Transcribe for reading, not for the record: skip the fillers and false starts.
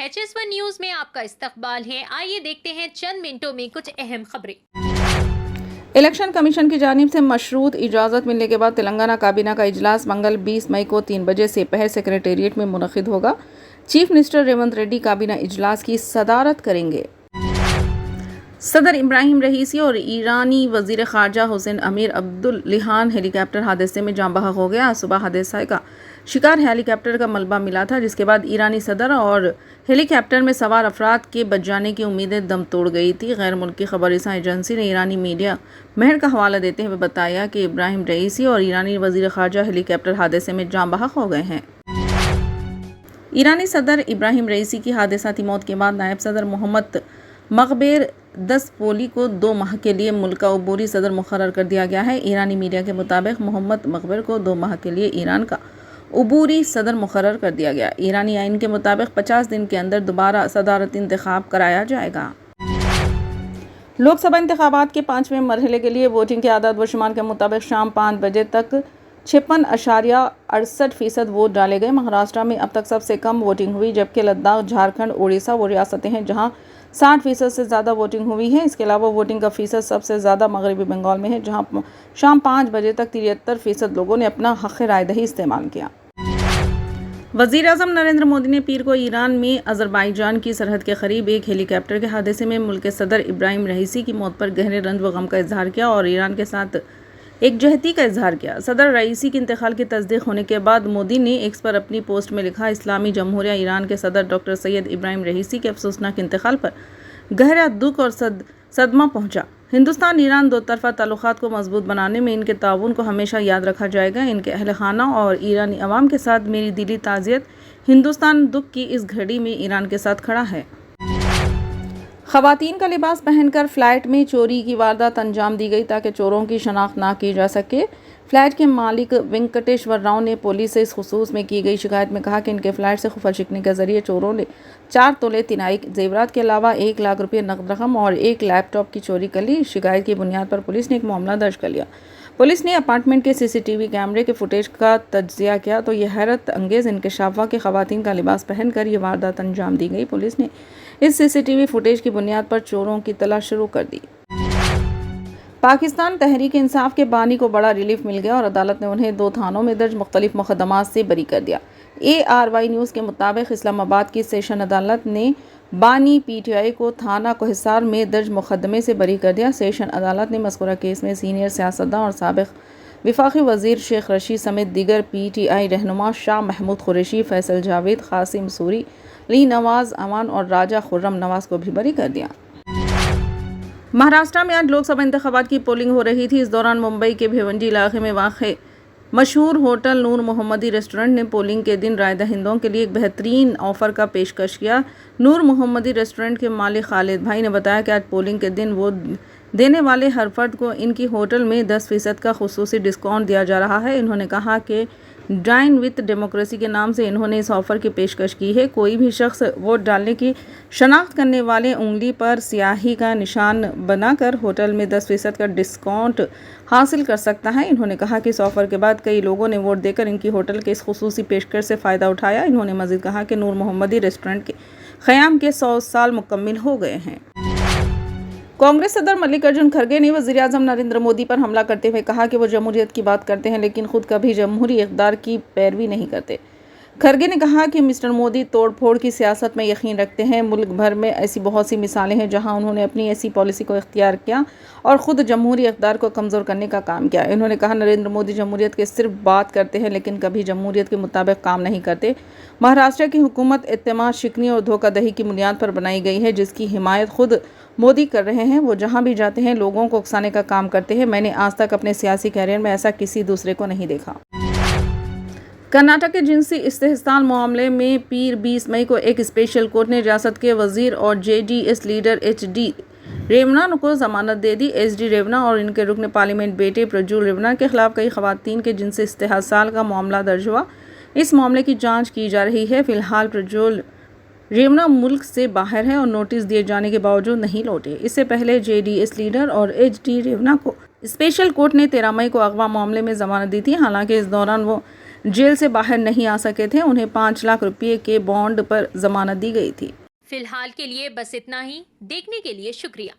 HS1 news में आपका इस्तकबाल है। आइए देखते हैं चंद मिनटों में कुछ अहम खबरें। इलेक्शन कमीशन की जानिब से मशरूत इजाज़त मिलने के बाद तेलंगाना काबीना का इजलास मंगल 20 मई को 3 बजे से पहल सेक्रेटेरिएट में मुनक़िद होगा। चीफ मिनिस्टर रेवंत रेड्डी काबीना इजलास की सदारत करेंगे। सदर इब्राहिम रईसी और ईरानी वज़ीर ख़ारजा हुसैन अमीर अब्दुल लिहान हेलीकॉप्टर हादसे में जाँ बहक हो गया। आज सुबह हादसे का शिकार हेलीकॉप्टर का मलबा मिला था, जिसके बाद ईरानी सदर और हेलीकॉप्टर में सवार अफराद के बच जाने की उम्मीदें दम तोड़ गई थी। गैर मुल्की खबरसां एजेंसी ने ईरानी मीडिया महर का हवाला देते हुए बताया कि इब्राहिम रईसी और ईरानी वज़ीर ख़ारजा हेलीकॉप्टर हादसे में जाँ बहक हो गए हैं। ईरानी सदर इब्राहिम रईसी की हादसाती मौत के बाद नायब सदर मोहम्मद मकबेर दस्तपोली को 2 माह के लिए मुल्क का अबूरी सदर मुकर्रर कर दिया गया है। ईरानी मीडिया के मुताबिक मोहम्मद मकबेर को 2 माह के लिए ईरान का अबूरी सदर मुकर्रर कर दिया गया। ईरानी आइन के मुताबिक 50 दिन के अंदर दोबारा सदारती इंतखाब कराया जाएगा। लोकसभा इंतखाबात के 5वें मरहले के लिए वोटिंग के आदाद व शुमार के मुताबिक शाम 5 बजे तक 56.68% वोट डाले गए। महाराष्ट्र में अब तक सबसे कम वोटिंग हुई, जबकि लद्दाख, झारखंड, उड़ीसा वो रियासतें हैं जहां 60% से ज़्यादा वोटिंग हुई है। इसके अलावा वोटिंग का फीसद सबसे ज़्यादा मगरबी बंगाल में है, जहां शाम 5 बजे तक 73% लोगों ने अपना हक़ राय दही इस्तेमाल किया। वज़ीर आज़म नरेंद्र मोदी ने पीर को ईरान में अज़रबाईजान की सरहद के करीब एक हेलीकॉप्टर के हादसे में मुल्क के सदर इब्राहिम रईसी की मौत पर गहरे रंज व गम का इजहार किया और ईरान के साथ एकजहती का इजहार किया। सदर रईसी के इंतकाल की तस्दीक होने के बाद मोदी ने एक्स पर अपनी पोस्ट में लिखा, इस्लामी जमहूरिया ईरान के सदर डॉक्टर सैयद इब्राहिम रईसी के अफसोसनाक इंतकाल पर गहरा दुख और सदमा पहुंचा। हिंदुस्तान ईरान दो तरफ़ा ताल्लुक़ात को मजबूत बनाने में इनके ताउन को हमेशा याद रखा जाएगा। इनके अहल खाना और ईरानी अवाम के साथ मेरी दिली ताज़ियत। हिंदुस्तान दुख की इस घड़ी में ईरान के साथ खड़ा है। ख़वातीन का लिबास पहनकर फ्लैट में चोरी की वारदात अंजाम दी गई ताकि चोरों की शनाख्त ना की जा सके। फ्लैट के मालिक वेंकटेश्वर राव ने पुलिस से इस खुसूस में की गई शिकायत में कहा कि इनके फ्लैट से खुफा शिकनी के जरिए चोरों ने 4 तोले तिनाई जेवरात के अलावा 1 लाख रुपये नकद रकम और 1 लैपटॉप की चोरी कर ली। शिकायत की बुनियाद पर पुलिस ने एक मामला दर्ज कर लिया। पुलिस ने अपार्टमेंट के CCTV कैमरे के फुटेज का तज्जिया किया तो यह हैरत अंगेज़ इंकशाफ हुआ कि ख़वातीन का लिबास पहनकर ये वारदात अंजाम दी गई। पुलिस ने इस CCTV फुटेज की बुनियाद पर चोरों की तलाश शुरू कर दी। पाकिस्तान तहरीक इंसाफ के बानी को बड़ा रिलीफ मिल गया और अदालत ने उन्हें 2 थानों में दर्ज मुख्तलिफ मुकदमात से बरी कर दिया। ARY न्यूज़ के मुताबिक इस्लामाबाद की सेशन अदालत ने बानी PTI को थाना कोहिसार में दर्ज मुकदमे से बरी कर दिया। सेशन अदालत ने मज़कूरा केस में सीनियर सियासतदान और साबिक़ वफाकी वज़ीर शेख रशीद समेत दीगर PTI रहनुमा शाह महमूद कुरैशी, फैसल जावेद, कासिम सूरी, ली नवाज़ अमान और राजा खुर्रम नवाज़ को भी बरी कर दिया। महाराष्ट्र में आज लोकसभा इंतखाबात की पोलिंग हो रही थी। इस दौरान मुंबई के भिवंडी इलाके में वाक़ मशहूर होटल नूर मोहम्मदी रेस्टोरेंट ने पोलिंग के दिन राय दहिंदों के लिए एक बेहतरीन ऑफ़र का पेशकश किया। नूर मोहम्मदी रेस्टोरेंट के मालिक खालिद भाई ने बताया कि आज पोलिंग के दिन वो देने वाले हर फर्द को इनकी होटल में 10% का खुसूसी डिस्काउंट दिया जा रहा है। इन्होंने कहा कि डाइन विथ डेमोक्रेसी के नाम से इन्होंने इस ऑफ़र की पेशकश की है। कोई भी शख्स वोट डालने की शनाख्त करने वाले उंगली पर स्याही का निशान बनाकर होटल में 10% का डिस्काउंट हासिल कर सकता है। इन्होंने कहा कि इस ऑफ़र के बाद कई लोगों ने वोट देकर इनकी होटल के इस खुसूसी पेशकश से फ़ायदा उठाया। इन्होंने मज़ीद कहा कि नूर मोहम्मदी रेस्टोरेंट के क़याम के 100 साल मुकम्मिल हो गए हैं। कांग्रेस सदर मल्लिकार्जुन खड़गे ने वज़ीर आज़म नरेंद्र मोदी पर हमला करते हुए कहा कि वो जमहूरियत की बात करते हैं लेकिन खुद कभी जमहूरी इक़्तिदार की पैरवी नहीं करते। खड़गे ने कहा कि मिस्टर मोदी तोड़ फोड़ की सियासत में यकीन रखते हैं। मुल्क भर में ऐसी बहुत सी मिसालें हैं जहां उन्होंने अपनी ऐसी पॉलिसी को इख्तियार किया और ख़ुद जमहूरी इक़्तिदार को कमज़ोर करने का काम किया। इन्होंने कहा, नरेंद्र मोदी जमहूरियत की सिर्फ बात करते हैं लेकिन कभी जमहूरियत के मुताबिक काम नहीं करते। महाराष्ट्र की हुकूमत इत्तेमाद शिकनी और धोखाधड़ी की बुनियाद पर बनाई गई है, जिसकी हिमायत खुद मोदी कर रहे हैं। वो जहाँ भी जाते हैं लोगों को उकसाने का काम करते हैं। मैंने आज तक अपने सियासी कैरियर में ऐसा किसी दूसरे को नहीं देखा। कर्नाटक के जिनसी इस्तेहसाल मामले में पीर 20 मई को एक स्पेशल कोर्ट ने रियासत के वजीर और JDS लीडर HD रेवना को जमानत दे दी। HD रेवना और इनके रुकन पार्लियामेंट बेटे प्रज्वल रेवना के खिलाफ कई खवातीन के जिनसी इस्तेहसाल का मामला दर्ज हुआ। इस मामले की जांच की जा रही है। फिलहाल प्रज्वल रेवना मुल्क से बाहर है और नोटिस दिए जाने के बावजूद नहीं लौटे। इससे पहले JDS लीडर और HD रेवना को स्पेशल कोर्ट ने 13 मई को अगवा मामले में जमानत दी थी। हालांकि इस दौरान वो जेल से बाहर नहीं आ सके थे। उन्हें 5 लाख रुपये के बॉन्ड पर जमानत दी गई थी। फिलहाल के लिए बस इतना ही। देखने के लिए शुक्रिया।